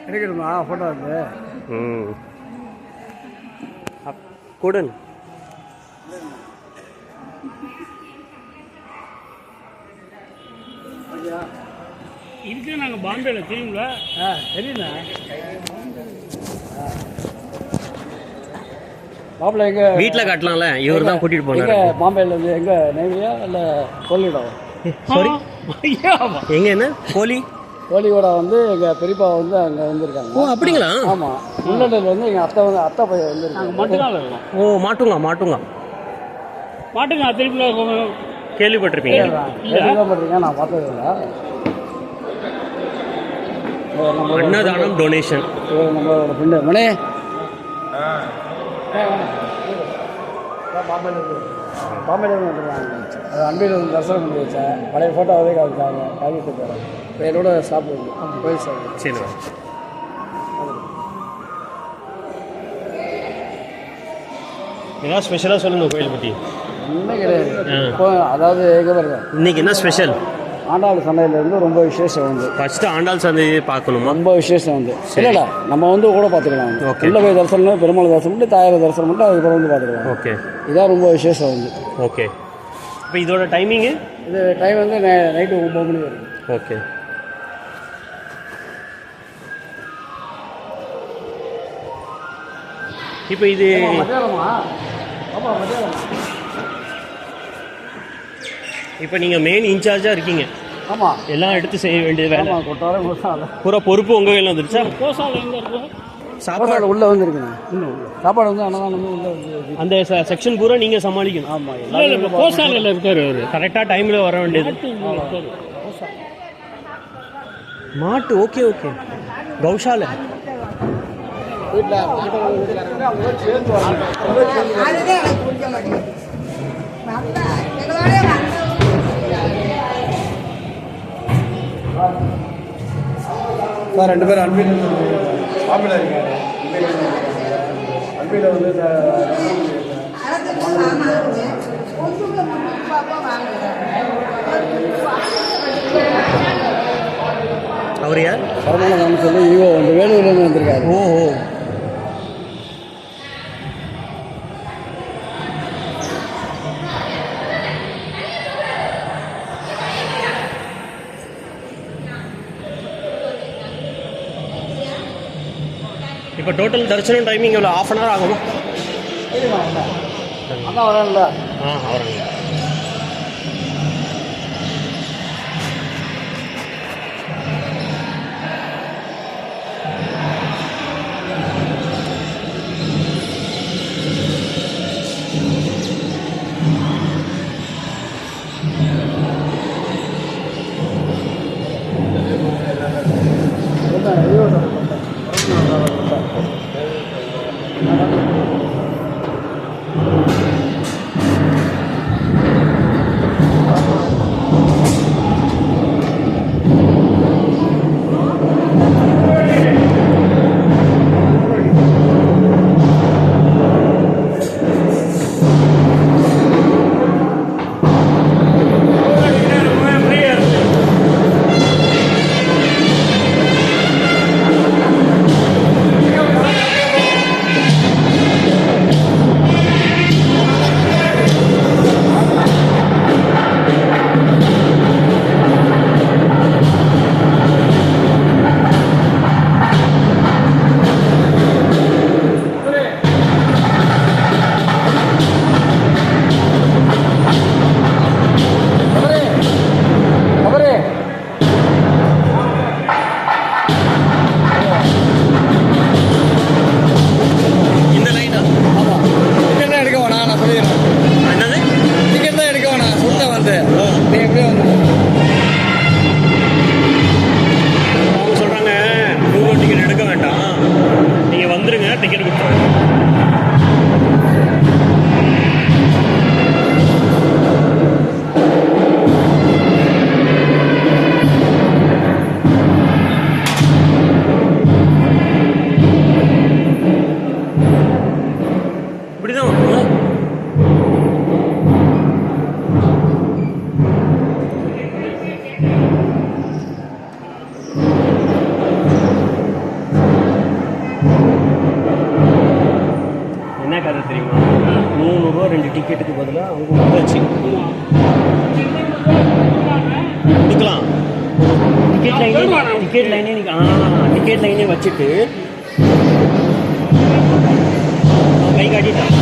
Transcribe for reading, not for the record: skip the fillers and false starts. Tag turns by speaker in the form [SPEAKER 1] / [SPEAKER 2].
[SPEAKER 1] எடுக்கணுமா ஃபோட்டோ வந்து
[SPEAKER 2] கூடன்
[SPEAKER 3] இதுக்கு நாங்கள் பாம்பேல தெரியுங்களா?
[SPEAKER 1] தெரியல. மாப்பிள்ள எங்க
[SPEAKER 2] வீட்டில் காட்டலாம்ல, இவர் தான் கூட்டிட்டு போனாரு.
[SPEAKER 1] பாம்பேல இருந்து எங்க நேவியா இல்லை கொள்ளிடம்?
[SPEAKER 2] சாரி எங்க என்ன
[SPEAKER 1] கோழியோட வந்து எங்கள் பெரியப்பா வந்து அங்கே வந்திருக்காங்க.
[SPEAKER 2] ஓ அப்படிங்களா?
[SPEAKER 1] ஆமாம். முள்ளண்டில் வந்து எங்கள் அத்தை பையன் வந்து
[SPEAKER 3] நாங்கள் மட்டும்தான் இருக்கோம்.
[SPEAKER 2] ஓ மாட்டுங்க
[SPEAKER 3] திருப்பி
[SPEAKER 2] கேள்விப்பட்டிருப்பீங்க?
[SPEAKER 1] கேள்விப்பட்டிருக்கேன், நான் பார்த்தது இல்லை.
[SPEAKER 2] அன்னதானம் டொனேஷன்
[SPEAKER 1] நம்மளோட ஃப்ரெண்டு மணி பாம்பேல வந்துருக்காங்க. அது அன்பில் வந்து தரிசனம் பண்ணி வச்சேன். பழைய ஃபோட்டோவே காமிச்சாங்க, காமிட்டு போகிறேன். இப்போ என்னோட சாப்பிடுவோம் கோயில் சாப்பிடுவோம்.
[SPEAKER 2] சரி ஏதாவது ஸ்பெஷலாக சொல்லுங்கள் கோயில் பற்றி.
[SPEAKER 1] இன்னும் கிடையாது. இப்போ அதாவது எங்கே பாருங்க,
[SPEAKER 2] இன்னைக்கு என்ன ஸ்பெஷல்?
[SPEAKER 1] ஆண்டாள் சந்தையிலேருந்து ரொம்ப விசேஷம் வந்து
[SPEAKER 2] ஃபஸ்ட்டு ஆண்டாள் சந்தையை பார்க்கணுமா?
[SPEAKER 1] ரொம்ப விசேஷம் வந்து இல்லைடா, நம்ம வந்து கூட பார்த்துக்கலாம்.
[SPEAKER 2] ஓகே.
[SPEAKER 1] உள்ள போய் தரிசனம், பெருமாள் தரிசனம் பண்ணிட்டு தாயார் தரிசனம் பண்ணிட்டு அதுக்கப்புறம் வந்து பார்த்துக்கலாம்.
[SPEAKER 2] ஓகே,
[SPEAKER 1] இதான் ரொம்ப விசேஷம் வந்து.
[SPEAKER 2] ஓகே. இப்போ இதோட டைமிங்கு?
[SPEAKER 1] இது டைம் வந்து நைட்டு 9 மணி வரும்.
[SPEAKER 2] ஓகே. இப்போ இது இப்போ நீங்கள் மெயின் இன்சார்ஜாக இருக்கீங்க.
[SPEAKER 1] ஆமாம்,
[SPEAKER 2] எல்லாம் எடுத்து செய்ய வேண்டியது வேலை.
[SPEAKER 1] கொட்டாரம்
[SPEAKER 2] பூரா பொறுப்பு உங்கள் கையில் வந்துருச்சா?
[SPEAKER 3] கோசாலை எங்கே இருக்கும்?
[SPEAKER 1] சாப்பாடு உள்ளே வந்துருக்குண்ணா. இன்னும் சாப்பாடு வந்து அன்னதானம் உள்ளே வந்து
[SPEAKER 2] அந்த செக்ஷன் பூரா நீங்கள் சமாளிக்கணும்.
[SPEAKER 1] ஆமாம்,
[SPEAKER 3] இல்லை கோசாலையில் இருக்கார் அவர்.
[SPEAKER 2] கரெக்டாக டைமில் வர வேண்டியது. மாட்டு ஓகே ஓகே. கௌஷாலை
[SPEAKER 1] சார் 2 பேரும் அன்பில் பாம்பில் இருக்காரு. அன்பில் வந்து
[SPEAKER 2] அவர் யார்?
[SPEAKER 1] சரவணன் சொல்லி ஈவோ வந்து வேலூர்லேருந்து வந்திருக்காரு.
[SPEAKER 2] ஓ இப்போ டோட்டல் தரிசனம் டைமிங் எவ்வளோ? ½ அன் ஹவர் ஆகுமா?
[SPEAKER 1] அதான் வரல.
[SPEAKER 2] அவருங்க. டிக்கெட் லைனே டிக்கெட் லைனே வச்சுட்டு கை காட்டிட்டான்.